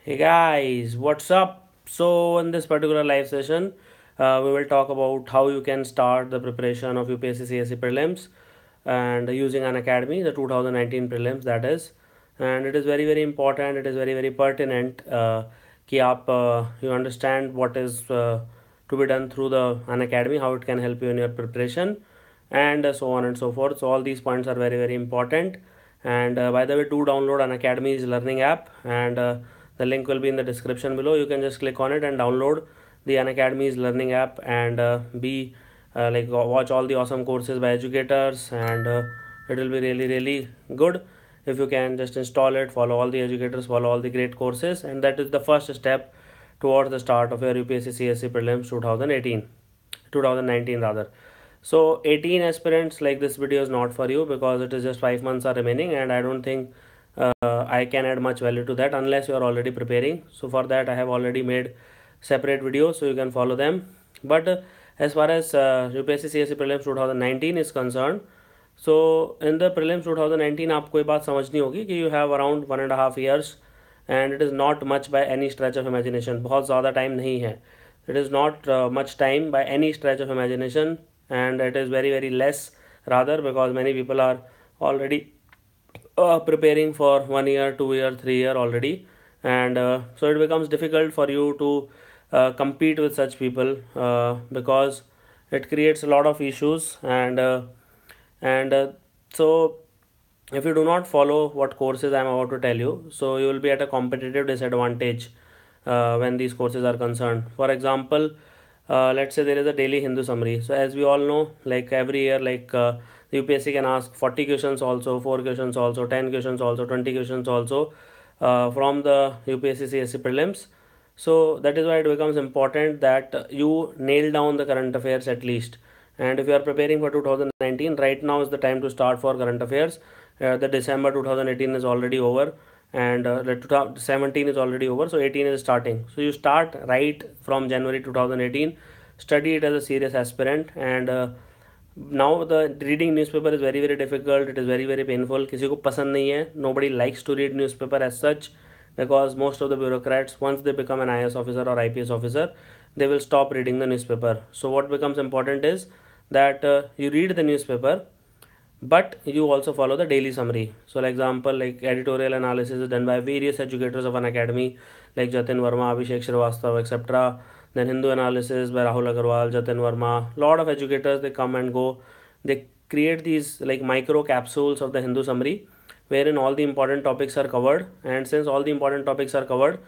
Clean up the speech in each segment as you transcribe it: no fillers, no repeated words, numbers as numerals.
Hey guys, what's up? So, in this particular live session, we will talk about how you can start the preparation of UPSC CSE prelims and using Unacademy, the 2019 prelims that is. And it is very important, it is very pertinent कि आप you understand what is to be done through the Unacademy, how it can help you in your preparation, and so on and so forth. So, all these points are very important. And by the way, do download Unacademy's learning app, and the link will be in the description below. You can just click on it and download the Unacademy's learning app and be watch all the awesome courses by educators, and it will be really good if you can just install it, follow all the educators, follow all the great courses, and that is the first step towards the start of your UPSC CSE prelims 2019 rather. So 18 aspirants, like, this video is not for you because it is just 5 months are remaining, and I don't think I can add much value to that unless you are already preparing. So for that I have already made separate videos, so you can follow them. But as far as UPSC CSE prelims 2019 is concerned, so in the prelims 2019 आपको ये बात समझनी होगी कि you have around 1.5 years and it is not much by any stretch of imagination. बहुत ज़्यादा time नहीं है. It is not much time by any stretch of imagination, and it is very less rather, because many people are already preparing for 1 year, 2 year, 3 year already, and so it becomes difficult for you to compete with such people because it creates a lot of issues, and so if you do not follow what courses I am about to tell you, so you will be at a competitive disadvantage when these courses are concerned. For example, let's say there is a daily Hindu summary. So as we all know, like every year, the UPSC can ask 40 questions also, 4 questions also, 10 questions also, 20 questions also from the UPSC CSE prelims. So that is why it becomes important that you nail down the current affairs at least. And if you are preparing for 2019, right now is the time to start for current affairs. The December 2018 is already over, and the 2017 is already over, so 18 is starting. So you start right from January 2018, study it as a serious aspirant, and now the reading newspaper is very difficult. It is very painful. किसी को पसंद नहीं है. Nobody likes to read newspaper as such, because most of the bureaucrats, once they become an IAS officer or IPS officer, they will stop reading the newspaper. So what becomes important is that you read the newspaper, but you also follow the daily summary. So like example, like editorial analysis is done by various educators of Unacademy, like Jatin Verma, Abhishek Srivastav, etc. Then Hindu analysis by Rahul Agarwal, Jatin Verma. Lot of educators, they come and go. They create these like micro capsules of the Hindu summary, wherein all the important topics are covered. And since all the important topics are covered,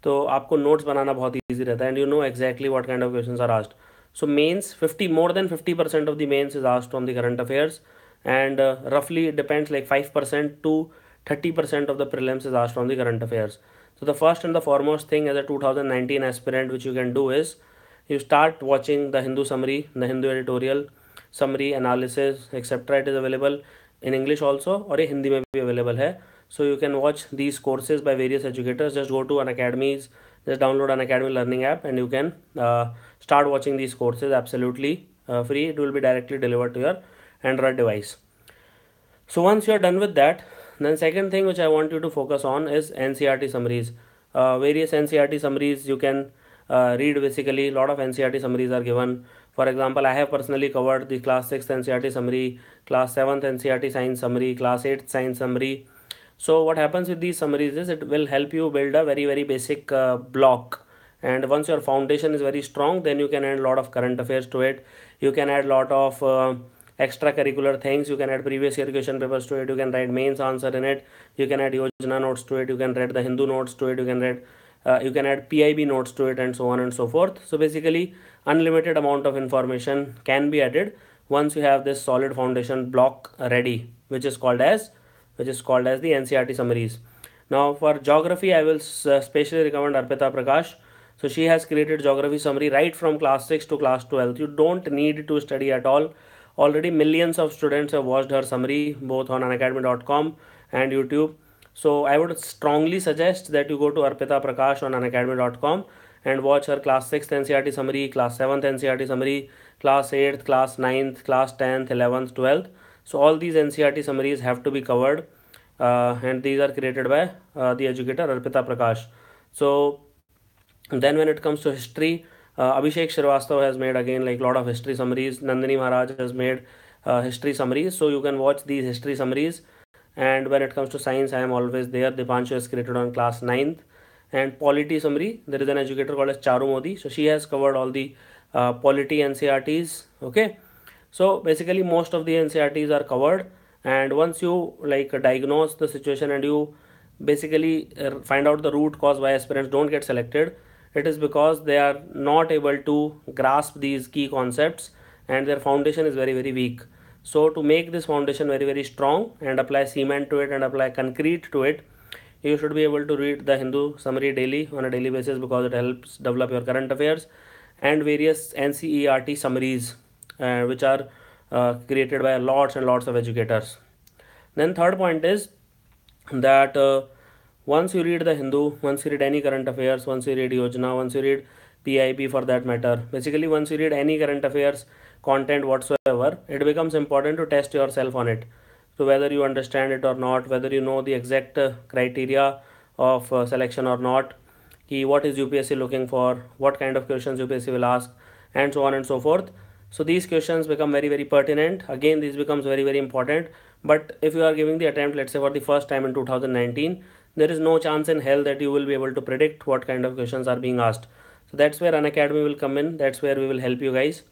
तो आपको notes बनाना बहुत easy रहता है, and you know exactly what kind of questions are asked. So mains, more than 50% of the mains is asked from the current affairs, and roughly it depends, like 5% to 30% of the prelims is asked from the current affairs. So the first and the foremost thing as a 2019 aspirant which you can do is you start watching the Hindu summary, the Hindu editorial summary analysis, etc. It is available in English also, और ये हिंदी में भी available है. So you can watch these courses by various educators. Just go to Unacademy's, just download Unacademy learning app, and you can start watching these courses absolutely free. It will be directly delivered to your Android device. So once you are done with that, then second thing which I want you to focus on is NCERT summaries. Various NCERT summaries you can read. Basically, a lot of NCERT summaries are given. For example, I have personally covered the class 6th NCERT summary, class 7th NCERT science summary, class 8th science summary. So what happens with these summaries is it will help you build a very basic block. And once your foundation is very strong, then you can add a lot of current affairs to it. You can add a lot of extracurricular things. You can add previous year question papers to it. You can write mains answer in it. You can add Yojana notes to it. You can read the Hindu notes to it. You can add PIB notes to it, and so on and so forth. So basically, unlimited amount of information can be added once you have this solid foundation block ready, which is called as the NCERT summaries. Now for geography, I will specially recommend Arpita Prakash. So she has created geography summary right from class 6 to class 12. You don't need to study at all. Already millions of students have watched her summary both on unacademy.com and YouTube. So I would strongly suggest that you go to Arpita Prakash on unacademy.com and watch her class 6th NCERT summary, class 7th NCERT summary, class 8th, class 9th, class 10th, 11th, 12th. So all these NCERT summaries have to be covered, and these are created by the educator Arpita Prakash. So then when it comes to history, Abhishek Srivastava has made again like lot of history summaries. Nandini Maharaj has made history summaries, so you can watch these history summaries. And when it comes to science, I am always there. Dipanshu is created on class 9th. And polity summary, there is an educator called as Charu Modi, so she has covered all the polity NCRTs. Okay, so basically most of the NCRTs are covered, and once you like diagnose the situation and you basically find out the root cause why aspirants don't get selected, it is because they are not able to grasp these key concepts and their foundation is very very weak. So to make this foundation very very strong and apply cement to it and apply concrete to it, you should be able to read the Hindu summary daily on a daily basis, because it helps develop your current affairs, and various NCERT summaries which are created by lots and lots of educators. Then third point is that once you read the Hindu, once you read any current affairs, once you read Yojana, once you read PIP for that matter, basically once you read any current affairs content whatsoever, it becomes important to test yourself on it. So whether you understand it or not, whether you know the exact criteria of selection or not, what is UPSC looking for, what kind of questions UPSC will ask, and so on and so forth. So these questions become very very pertinent. Again, this becomes very very important. But if you are giving the attempt, let's say for the first time in 2019, there is no chance in hell that you will be able to predict what kind of questions are being asked. So that's where Unacademy will come in. That's where we will help you guys.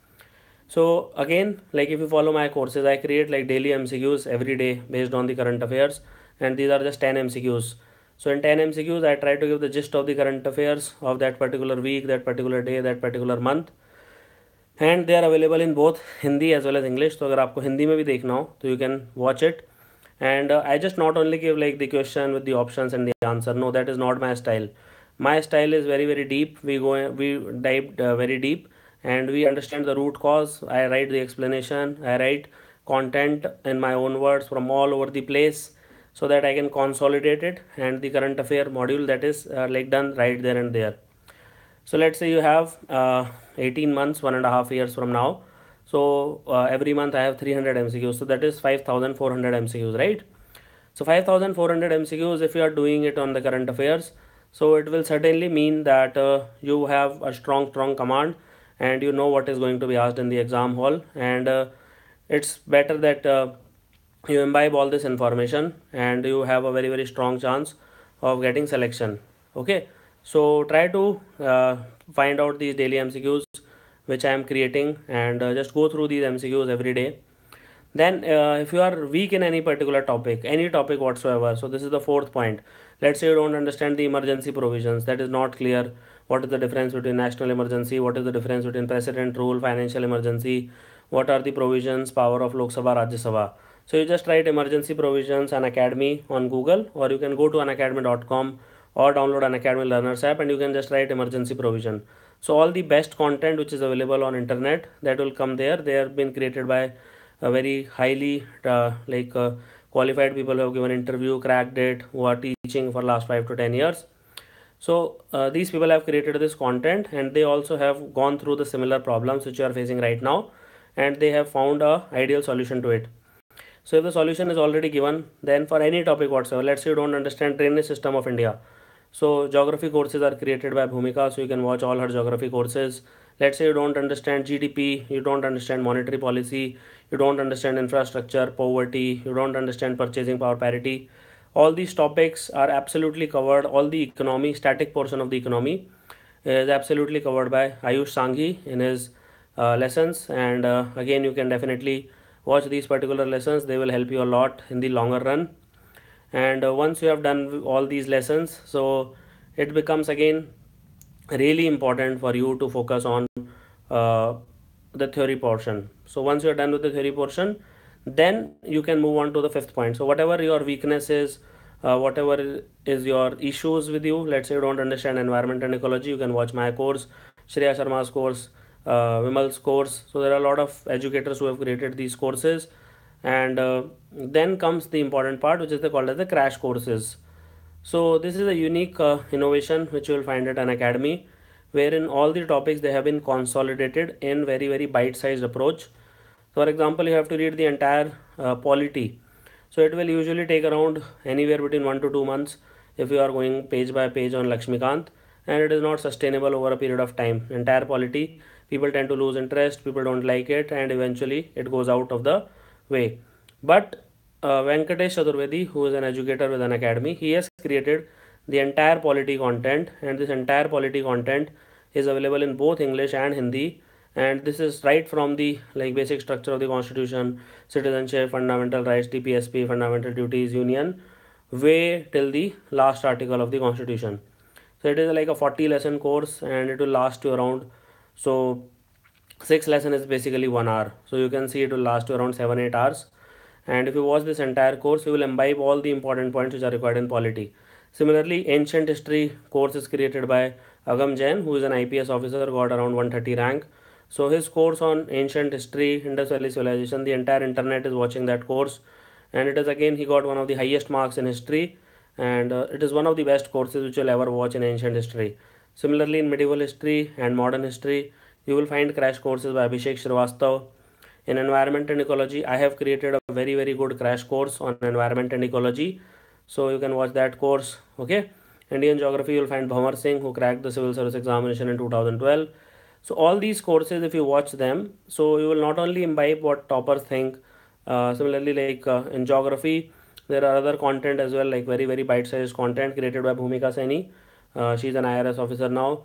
So again, like if you follow my courses, I create like daily MCQs every day based on the current affairs, and these are just 10 MCQs. So in 10 MCQs, I try to give the gist of the current affairs of that particular week, that particular day, that particular month, and they are available in both Hindi as well as English. So अगर आपको हिंदी में भी देखना हो तो you can watch it. And I just not only give like the question with the options and the answer. No, that is not my style. My style is very very deep. We dive very deep, and we understand the root cause. I write the explanation. I write content in my own words from all over the place, so that I can consolidate it and the current affair module that is like done right there and there. So let's say you have 18 months, 1.5 years from now. So every month I have 300 MCQs. So that is 5,400 MCQs, right? So 5,400 MCQs, if you are doing it on the current affairs, so it will certainly mean that you have a strong command, and you know what is going to be asked in the exam hall. And it's better that you imbibe all this information, and you have a very very strong chance of getting selection. Okay, so try to find out these daily MCQs which I am creating, and just go through these MCQs every day. Then if you are weak in any particular topic, any topic whatsoever, so this is the fourth point. Let's say you don't understand the emergency provisions, that is not clear. What is the difference between national emergency, what is the difference between precedent rule, financial emergency, what are the provisions, power of Lok Sabha, Rajya Sabha. So you just write emergency provisions Unacademy on Google, or you can go to unacademy.com or download Unacademy Learners app, and you can just write emergency provision. So all the best content which is available on internet, that will come there. They have been created by a very highly qualified people who have given interview, cracked it, who are teaching for last 5 to 10 years. So these people have created this content, and they also have gone through the similar problems which you are facing right now, and they have found a ideal solution to it. So if the solution is already given, then for any topic whatsoever, let's say you don't understand drainage system of India, so geography courses are created by Bhumika, so you can watch all her geography courses. Let's say you don't understand GDP, you don't understand monetary policy, you don't understand infrastructure, poverty, you don't understand purchasing power parity. All these topics are absolutely covered. All the economy, static portion of the economy is absolutely covered by Ayush Sanghi in his lessons. And again, you can definitely watch these particular lessons. They will help you a lot in the longer run. And once you have done all these lessons, so it becomes again really important for you to focus on uh, the theory portion. So once you are done with the theory portion, then you can move on to the fifth point. So whatever your weakness is, whatever is your issues with you, let's say you don't understand environment and ecology, you can watch my course, Shreya Sharma's course, Vimal's course. So there are a lot of educators who have created these courses. And then comes the important part, which is called as the crash courses. So this is a unique innovation which you will find at Unacademy, wherein all the topics, they have been consolidated in very very bite-sized approach. For example, you have to read the entire polity. So it will usually take around anywhere between 1 to 2 months. if you are going page by page on Lakshmikant, and it is not sustainable over a period of time. Entire polity, people tend to lose interest, people don't like it, and eventually it goes out of the way. But Venkatesh Chaturvedi, who is an educator with Unacademy, he has created the entire polity content, and this entire polity content is available in both English and Hindi. And this is right from the like basic structure of the constitution, citizenship, fundamental rights, TPSP, fundamental duties, union, way till the last article of the constitution. So it is like a 40 lesson course, and it will last you around, so 6 lesson is basically 1 hour, so you can see it will last you around 7-8 hours. And if you watch this entire course, you will imbibe all the important points which are required in polity. Similarly, ancient history course is created by Agam Jain, who is an IPS officer, got around 130 rank. So his course on ancient history, Indus Valley civilization, the entire internet is watching that course, and it is again he got one of the highest marks in history, and it is one of the best courses which you'll ever watch in ancient history. Similarly, in medieval history and modern history, you will find crash courses by Abhishek Srivastav. In environment and ecology, I have created a very good crash course on environment and ecology, so you can watch that course. Okay. Indian geography, you'll find Bhamar Singh, who cracked the civil service examination in 2012. So all these courses, if you watch them, so you will not only imbibe what toppers think. Similarly, like in geography, there are other content as well, like very bite-sized content created by Bhumika Saini. She's an IRS officer now.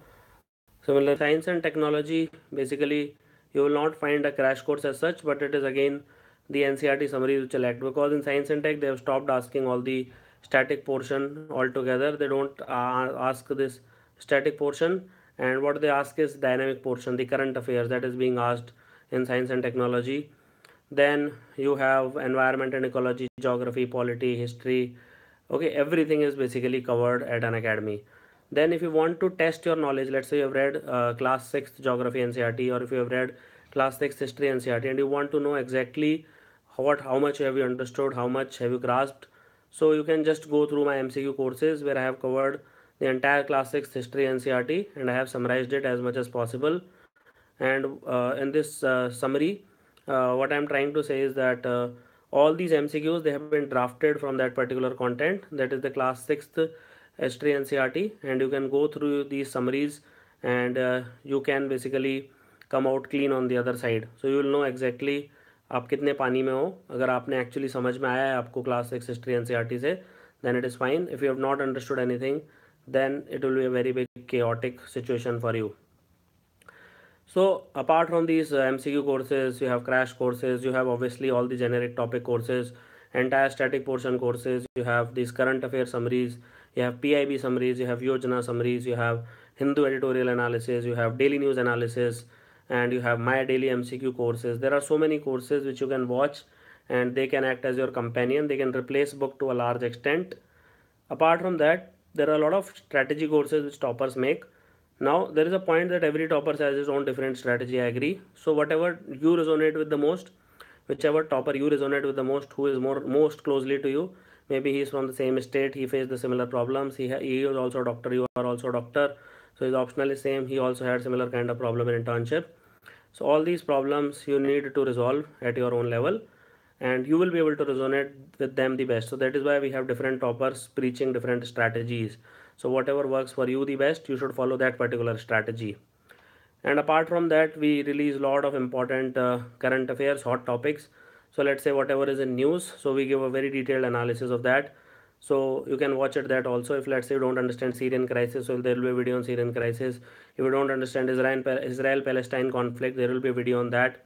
Similar science and technology, basically you will not find a crash course as such, but it is again the NCERT summaries which will act, because in science and tech they have stopped asking all the static portion altogether. They don't ask this static portion, and what they ask is dynamic portion, the current affairs that is being asked in science and technology. Then you have environment and ecology, geography, polity, history. Okay, everything is basically covered at Unacademy. Then if you want to test your knowledge, let's say you have read class 6th geography NCERT, or if you have read class 6th history NCERT, and you want to know exactly how much have you understood, how much have you grasped, so you can just go through my MCQ courses where I have covered the entire class 6th history NCERT, and I have summarized it as much as possible. And in this summary, what I'm trying to say is that all these MCQs, they have been drafted from that particular content, that is the class 6th history NCERT, and you can go through these summaries, and you can basically come out clean on the other side. So you will know exactly आप कितने पानी में हो. अगर आपने actually समझ में आया है आपको क्लास 6 हिस्ट्री एनसीईआरटी से, then it is fine. If you have not understood anything, then it will be a very big chaotic situation for you. So apart from these MCQ courses, you have crash courses, you have obviously all the generic topic courses, entire static portion courses, you have these current affair summaries, you have PIB summaries, you have Yojana summaries, you have Hindu editorial analysis, you have daily news analysis, and you have my daily MCQ courses. There are so many courses which you can watch, and they can act as your companion. They can replace book to a large extent. Apart from that, there are a lot of strategy courses which toppers make. Now there is a point that every topper has his own different strategy, I agree. So whatever you resonate with the most, whichever topper you resonate with the most, who is most closely to you, maybe he is from the same state, he faced the similar problems, he is also a doctor, you are also a doctor, so his optional is same, he also had similar kind of problem in internship. So all these problems you need to resolve at your own level, and you will be able to resonate with them the best. So that is why we have different toppers preaching different strategies. So whatever works for you the best, you should follow that particular strategy. And apart from that, we release a lot of important current affairs, hot topics. So let's say whatever is in news, so we give a very detailed analysis of that. So you can watch it that also. If let's say you don't understand Syrian crisis, so there will be a video on Syrian crisis. If you don't understand Israel Palestine conflict, there will be a video on that,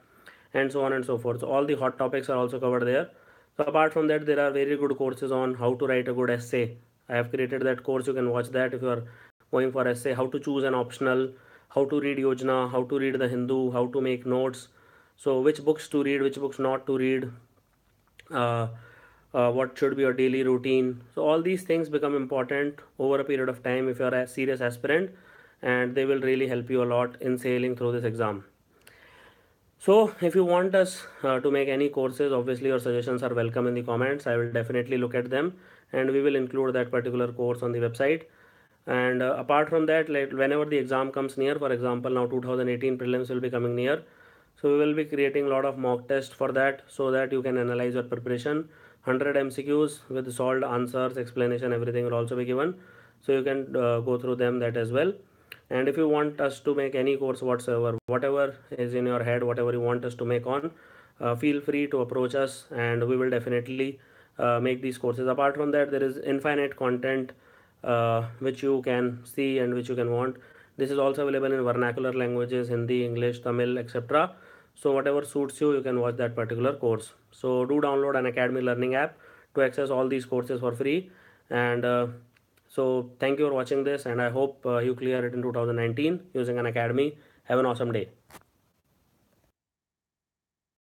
and so on and so forth. So all the hot topics are also covered there. So apart from that, there are very good courses on how to write a good essay. I have created that course. You can watch that if you are going for essay, how to choose an optional, how to read Yojana, how to read the Hindu, how to make notes. So which books to read, which books not to read, uh, what should be your daily routine. So all these things become important over a period of time if you are a serious aspirant, and they will really help you a lot in sailing through this exam. So if you want us to make any courses, obviously your suggestions are welcome in the comments. I will definitely look at them, and we will include that particular course on the website. And apart from that, like whenever the exam comes near, for example now 2018 prelims will be coming near, so we will be creating a lot of mock tests for that, so that you can analyze your preparation. 100 MCQs with solved answers, explanation, everything will also be given. So you can go through them that as well. And if you want us to make any course whatsoever, whatever is in your head, whatever you want us to make on, feel free to approach us, and we will definitely make these courses. Apart from that, there is infinite content which you can see and which you can want. This is also available in vernacular languages, Hindi, English, Tamil, etc. So whatever suits you, you can watch that particular course. So do download Unacademy learning app to access all these courses for free. And so thank you for watching this, and I hope you clear it in 2019 using Unacademy. Have an awesome day.